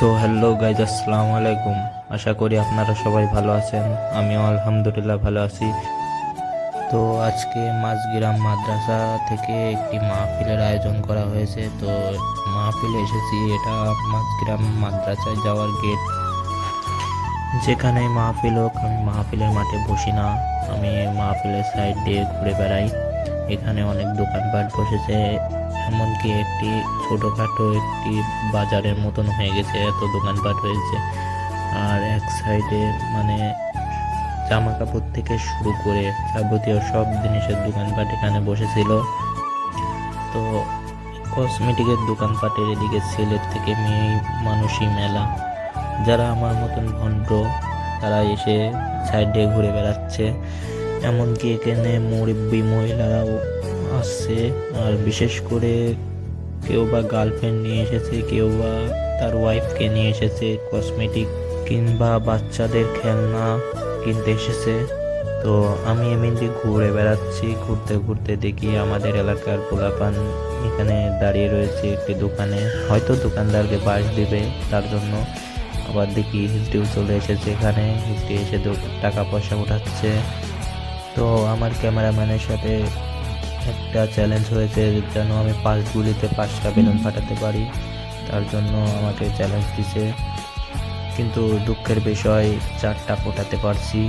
So hello guys, আসসালামু আলাইকুম। আশা করি আপনারা সবাই ভালো আছেন। আমিও আলহামদুলিল্লাহ ভালো আছি। তো আজকে মাঝগ্রাম মাদ্রাসা থেকে একটি মাহফিলের আয়োজন করা হয়েছে। তো মাহফিলে এসেছি, এটা মাঝগ্রাম মাদ্রাসায় যাওয়ার গেট। যেখানে মাহফিল হোক, আমি মাহফিলের মাঠে বসি না, আমি মাহফিলের সাইড দিয়ে ঘুরে বেড়াই। এখানে অনেক দোকানপাট বসেছে, এমনকি একটি ছোটোখাটো একটি বাজারের মতন হয়ে গেছে, এত দোকানপাট হয়েছে। আর এক সাইডে মানে জামা কাপড় থেকে শুরু করে যাবতীয় সব জিনিসের দোকানপাট এখানে বসেছিল। তো কসমেটিকের দোকানপাটের এদিকে ছেলের থেকে মেয়ে মানুষই মেলা। যারা আমার মতন ভণ্ড তারা এসে সাইডে ঘুরে বেড়াচ্ছে, এমনকি এখানে মুরব্বী মহিলারাও আসছে। আর বিশেষ করে কেউ বা গার্লফ্রেন্ড নিয়ে এসেছে, কেউ বা তার ওয়াইফকে নিয়ে এসেছে, কসমেটিক কিংবা বাচ্চাদের খেলনা কিনতে এসেছে। তো আমি এমনি ঘুরে বেড়াচ্ছি, ঘুরতে ঘুরতে দেখি আমাদের এলাকার পোলাপান এখানে দাঁড়িয়ে রয়েছে একটি দোকানে, হয়তো দোকানদারকে বাস দিবে তার জন্য। আবার দেখি হিস্ট্রিও চলে এসেছে, এখানে হিস্ট্রি এসে টাকা পয়সা উঠাচ্ছে। তো আমার ক্যামেরাম্যানের সাথে একটা চ্যালেঞ্জ হয়েছে, যেন আমি 5 গুলিতে 5টা বেলুন ফাটাতে পারি, তার জন্য আমাকে চ্যালেঞ্জ দিছে। কিন্তু দুঃখের বিষয় 4টা ফোটাতে পারছি,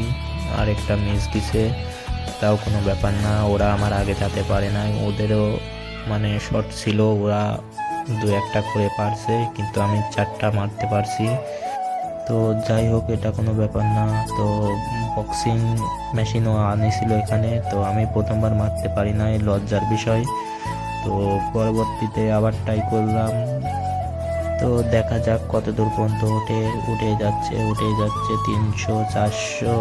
আর একটা মিস দিছে। তাও কোনো ব্যাপার না, ওরা আমার আগে যেতে পারে না, ওদেরও মানে শর্ট ছিল, ওরা 2-1টা করে পারছে, কিন্তু আমি 4টা মারতে পারছি। তো যাই হোক, এটা কোনো ব্যাপার না। তো বক্সিং মেশিনও আনিছিল এখানে, তো আমি প্রথমবার মারতে পারি নাই, লজ্জার বিষয়। তো পরবর্তীতে আবার ট্রাই করলাম। তো দেখা যাক কত দূর পর্যন্ত উঠে যাচ্ছে 300, 400,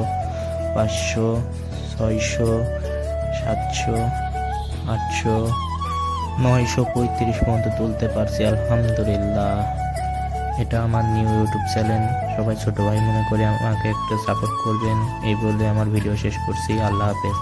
500, 600, 700, 800, 935 পর্যন্ত তুলতে পারছি, আলহামদুলিল্লাহ। এটা আমার নিউ ইউটিউব চ্যানেল, সবাই ছোট ভাই মনে করে আমাকে একটু সাপোর্ট করবেন। এই বলে আমার ভিডিও শেষ করছি। আল্লাহ হাফেজ।